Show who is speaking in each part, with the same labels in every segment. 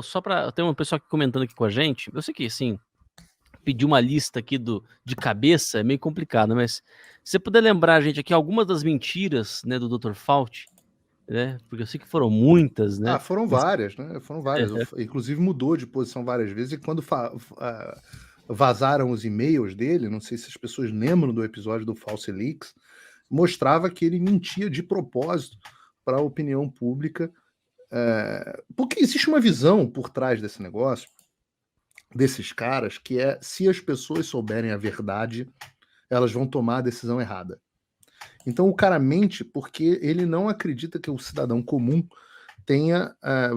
Speaker 1: Só para ter uma pessoa aqui comentando aqui com a gente, eu sei que, assim, pedir uma lista aqui de cabeça é meio complicado, mas se você puder lembrar a gente aqui algumas das mentiras, né, do Dr. Fauci, né, porque eu sei que foram muitas, né.
Speaker 2: Foram
Speaker 1: Mas
Speaker 2: várias, né? Foram várias.
Speaker 1: aham.
Speaker 2: Inclusive mudou de posição várias vezes, e quando vazaram os e-mails dele, não sei se as pessoas lembram do episódio do False Leaks, mostrava que ele mentia de propósito para a opinião pública, porque existe uma visão por trás desse negócio, desses caras, que é: se as pessoas souberem a verdade, elas vão tomar a decisão errada. Então o cara mente porque ele não acredita que o cidadão comum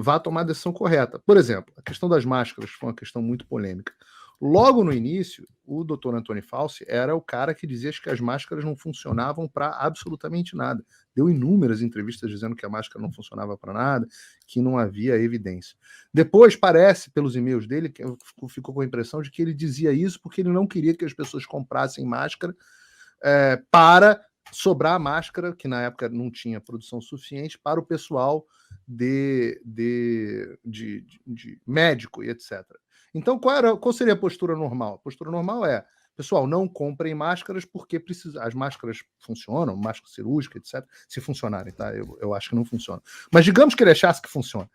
Speaker 2: vá tomar a decisão correta. Por exemplo, a questão das máscaras foi uma questão muito polêmica. Logo no início, o Dr. Anthony Fauci era o cara que dizia que as máscaras não funcionavam para absolutamente nada. Deu inúmeras entrevistas dizendo que a máscara não funcionava para nada, que não havia evidência. Depois, parece, pelos e-mails dele, que ficou com a impressão de que ele dizia isso porque ele não queria que as pessoas comprassem máscara para sobrar a máscara, que na época não tinha produção suficiente, para o pessoal de médico e etc. Então, qual seria a postura normal? A postura normal é: pessoal, não comprem máscaras porque as máscaras funcionam, máscara cirúrgica, etc. Se funcionarem, tá? Eu acho que não funciona. Mas digamos que ele achasse que funciona.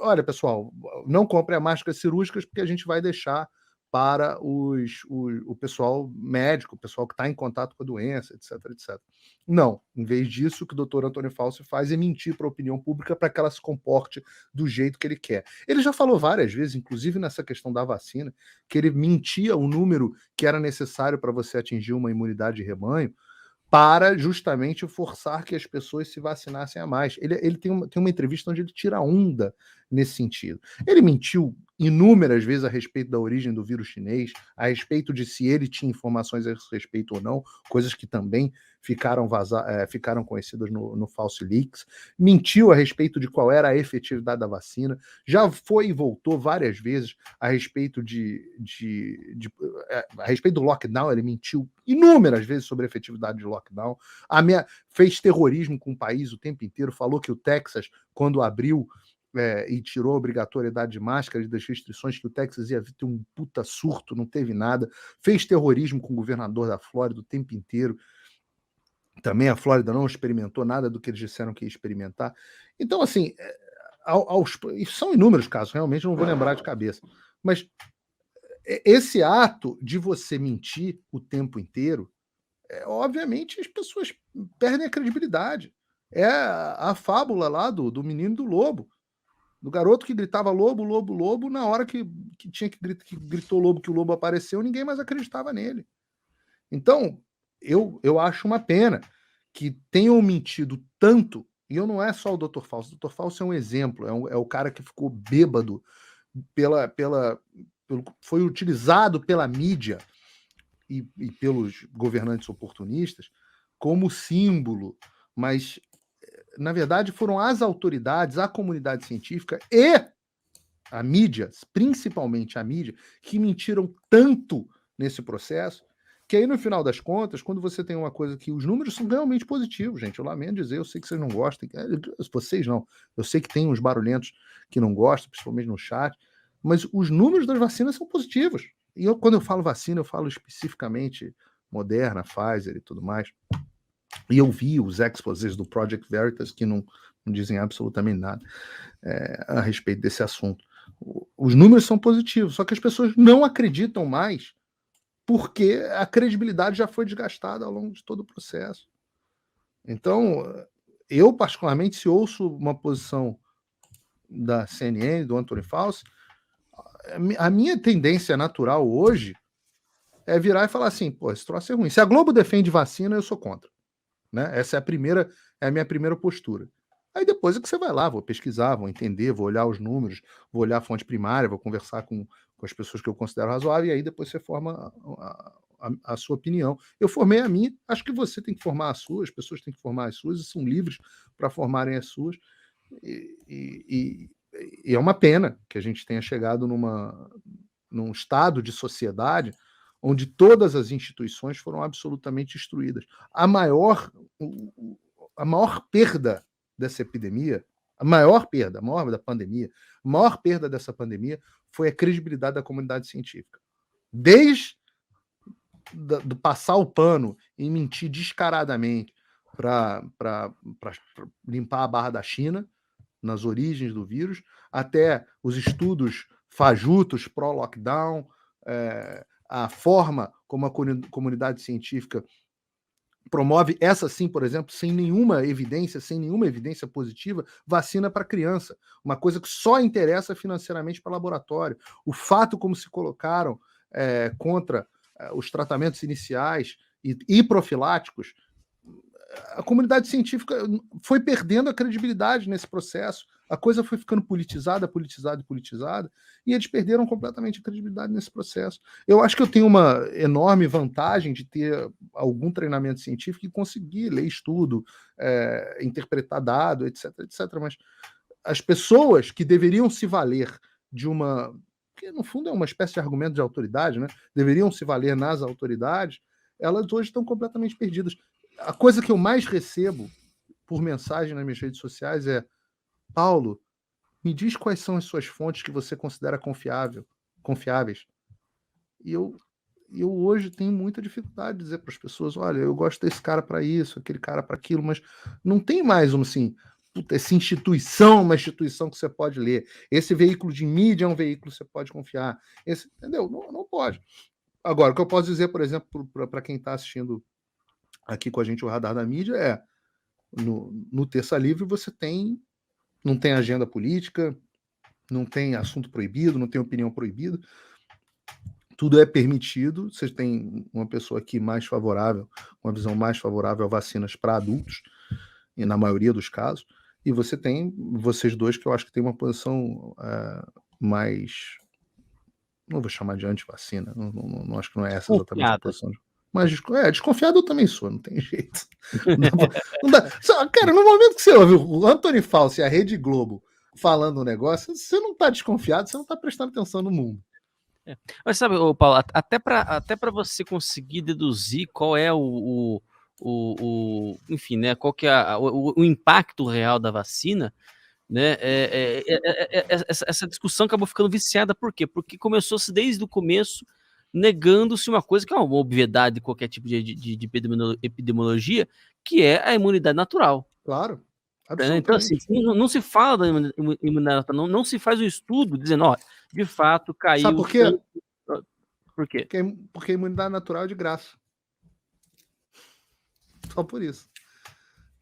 Speaker 2: Olha, pessoal, não comprem máscaras cirúrgicas porque a gente vai deixar para o pessoal médico, o pessoal que está em contato com a doença, etc, etc. Não, em vez disso, o que o Dr. Antônio Fauci faz é mentir para a opinião pública para que ela se comporte do jeito que ele quer. Ele já falou várias vezes, inclusive nessa questão da vacina, que ele mentia o número que era necessário para você atingir uma imunidade de rebanho, para justamente forçar que as pessoas se vacinassem a mais. Ele tem uma entrevista onde ele tira onda nesse sentido. Ele mentiu inúmeras vezes a respeito da origem do vírus chinês, a respeito de se ele tinha informações a esse respeito ou não, coisas que também ficaram conhecidas no False Leaks. Mentiu a respeito de qual era a efetividade da vacina. Já foi e voltou várias vezes a respeito a respeito do lockdown. Ele mentiu inúmeras vezes sobre a efetividade de lockdown. Fez terrorismo com o país o tempo inteiro. Falou que o Texas, quando abriu e tirou a obrigatoriedade de máscara e das restrições, que o Texas ia ter um puta surto, não teve nada. Fez terrorismo com o governador da Flórida o tempo inteiro. Também a Flórida não experimentou nada do que eles disseram que ia experimentar. Então, assim, são inúmeros casos, realmente não vou lembrar de cabeça. Mas esse ato de você mentir o tempo inteiro, obviamente as pessoas perdem a credibilidade. É a fábula lá do menino do lobo, do garoto que gritava lobo, lobo, lobo, na hora que gritou lobo, que o lobo apareceu, ninguém mais acreditava nele. Então, eu acho uma pena que tenham mentido tanto, e não é só o Dr. Fauci. O Dr. Fauci é um exemplo, é o cara que ficou bêbado foi utilizado pela mídia e pelos governantes oportunistas como símbolo, mas na verdade foram as autoridades, a comunidade científica e a mídia, principalmente a mídia, que mentiram tanto nesse processo, que aí no final das contas, quando você tem uma coisa que os números são realmente positivos, gente, eu lamento dizer, eu sei que vocês não gostam, vocês não, eu sei que tem uns barulhentos que não gostam, principalmente no chat, mas os números das vacinas são positivos. E quando eu falo vacina, eu falo especificamente Moderna, Pfizer e tudo mais. E eu vi os exposés do Project Veritas que não dizem absolutamente nada a respeito desse assunto. Os números são positivos, só que as pessoas não acreditam mais porque a credibilidade já foi desgastada ao longo de todo o processo. Então, eu particularmente, se ouço uma posição da CNN, do Anthony Fauci, a minha tendência natural hoje é virar e falar assim: pô, esse troço é ruim. Se a Globo defende vacina, eu sou contra. Né? Essa é a minha primeira postura. Aí depois é que você vai lá, vou pesquisar, vou entender, vou olhar os números, vou olhar a fonte primária, vou conversar com as pessoas que eu considero razoável, e aí depois você forma a sua opinião. Eu formei a minha, acho que você tem que formar a sua, as pessoas têm que formar as suas, e são livres para formarem as suas. E é uma pena que a gente tenha chegado num estado de sociedade onde todas as instituições foram absolutamente destruídas. A maior perda dessa epidemia A maior perda, a maior da pandemia, a maior perda dessa pandemia foi a credibilidade da comunidade científica. Desde do passar o pano e mentir descaradamente para limpar a barra da China, nas origens do vírus, até os estudos fajutos pró-lockdown, a forma como a comunidade científica promove, essa sim, por exemplo, sem nenhuma evidência positiva, vacina para criança, uma coisa que só interessa financeiramente para laboratório. O fato como se colocaram contra os tratamentos iniciais e profiláticos, a comunidade científica foi perdendo a credibilidade nesse processo. A coisa foi ficando politizada, e eles perderam completamente a credibilidade nesse processo. Eu acho que eu tenho uma enorme vantagem de ter algum treinamento científico e conseguir ler estudo, interpretar dado, etc, mas as pessoas que deveriam se valer de uma... que no fundo é uma espécie de argumento de autoridade, né? Deveriam se valer nas autoridades, elas hoje estão completamente perdidas. A coisa que eu mais recebo por mensagem nas minhas redes sociais é: Paulo, me diz quais são as suas fontes que você considera confiáveis. E eu hoje tenho muita dificuldade de dizer para as pessoas: olha, eu gosto desse cara para isso, aquele cara para aquilo, mas não tem mais assim, essa instituição, uma instituição que você pode ler. Esse veículo de mídia é um veículo que você pode confiar. Entendeu? Não pode. Agora, o que eu posso dizer, por exemplo, para quem está assistindo aqui com a gente o Radar da Mídia no Terça Livre você não tem agenda política, não tem assunto proibido, não tem opinião proibida, tudo é permitido. Você tem uma pessoa aqui mais favorável, uma visão mais favorável a vacinas para adultos, e na maioria dos casos, e você tem vocês dois que eu acho que tem uma posição mais, não vou chamar de anti-vacina, não acho que não é essa exatamente a posição mas desconfiado eu também sou, não tem jeito. Não dá. Cara, no momento que você ouve o Anthony Fauci e a Rede Globo falando um negócio, você não está desconfiado, você não está prestando atenção no mundo.
Speaker 1: Mas sabe, Paulo, até para você conseguir deduzir qual é enfim, né, qual que é o impacto real da vacina, né, essa discussão acabou ficando viciada. Por quê? Porque começou-se desde o começo negando-se uma coisa que é uma obviedade de qualquer tipo de epidemiologia, que é a imunidade natural.
Speaker 2: Claro,
Speaker 1: Então, assim, não se fala da imunidade natural, não se faz um estudo dizendo, ó, de fato caiu...
Speaker 2: Sabe por quê?
Speaker 1: Por quê?
Speaker 2: Porque a imunidade natural é de graça. Só por isso.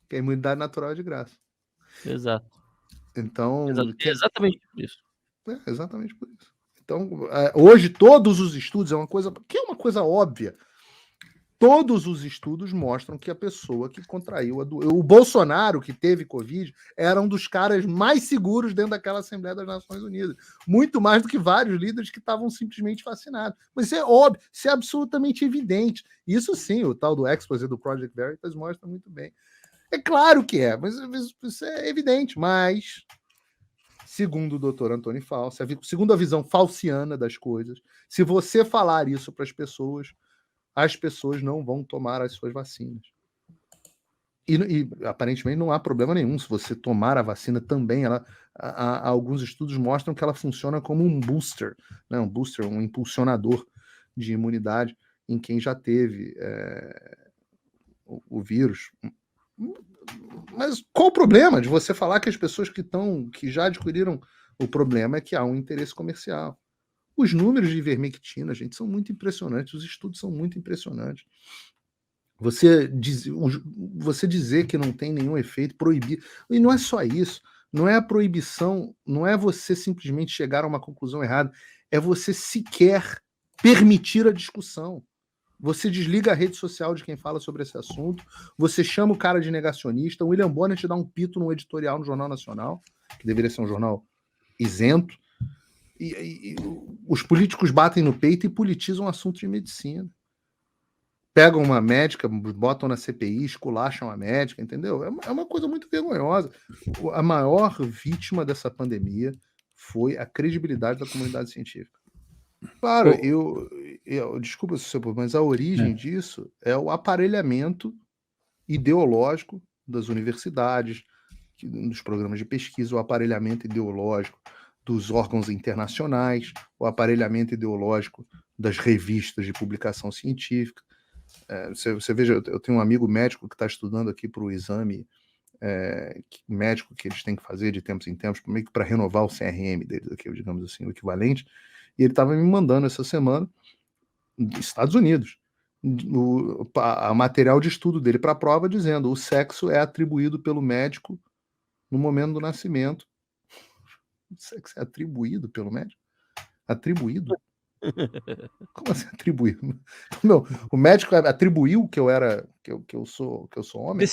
Speaker 2: Porque a imunidade natural é de graça.
Speaker 1: Exato.
Speaker 2: Então...
Speaker 1: Exatamente por isso.
Speaker 2: Exatamente por isso. Então, hoje todos os estudos, é uma coisa óbvia, todos os estudos mostram que a pessoa que contraiu o Bolsonaro, que teve Covid, era um dos caras mais seguros dentro daquela Assembleia das Nações Unidas. Muito mais do que vários líderes que estavam simplesmente vacinados. Mas isso é óbvio, isso é absolutamente evidente. Isso sim, o tal do Exposé do Project Veritas mostra muito bem. É claro que é, mas isso é evidente. Mas, segundo o doutor Antônio Fauci, segundo a visão fauciana das coisas, se você falar isso para as pessoas não vão tomar as suas vacinas. E aparentemente não há problema nenhum se você tomar a vacina também. Alguns estudos mostram que ela funciona como um booster, né? Um impulsionador de imunidade em quem já teve o vírus. Mas qual o problema de você falar que as pessoas que já adquiriram... O problema é que há um interesse comercial. Os números de ivermectina, gente, são muito impressionantes, os estudos são muito impressionantes. Você dizer que não tem nenhum efeito, proibir... E não é só isso, não é a proibição, não é você simplesmente chegar a uma conclusão errada, é você sequer permitir a discussão. Você desliga a rede social de quem fala sobre esse assunto, você chama o cara de negacionista, o William Bonner te dá um pito no editorial no Jornal Nacional, que deveria ser um jornal isento, e os políticos batem no peito e politizam assuntos de medicina. Pegam uma médica, botam na CPI, esculacham a médica, entendeu? É uma coisa muito vergonhosa. A maior vítima dessa pandemia foi a credibilidade da comunidade científica. Claro, desculpa, mas a origem disso é o aparelhamento ideológico das universidades, nos programas de pesquisa, o aparelhamento ideológico dos órgãos internacionais, o aparelhamento ideológico das revistas de publicação científica. Você veja, eu tenho um amigo médico que está estudando aqui para o exame médico que eles têm que fazer de tempos em tempos, meio que para renovar o CRM deles aqui, digamos assim, o equivalente, e ele estava me mandando essa semana, dos Estados Unidos, a material de estudo dele para a prova, dizendo o sexo é atribuído pelo médico no momento do nascimento. O sexo é atribuído pelo médico? Atribuído? Como assim atribuído? Não, o médico atribuiu que eu sou homem?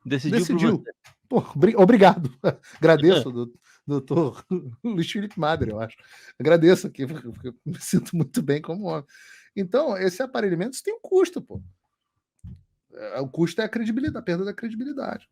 Speaker 1: Decidiu.
Speaker 2: Pô, obrigado. Agradeço, doutor Luiz Felipe Madre, eu acho. Agradeço aqui, porque eu me sinto muito bem como homem. Então, esse aparelhamento tem um custo, pô. O custo é a credibilidade, a perda da credibilidade.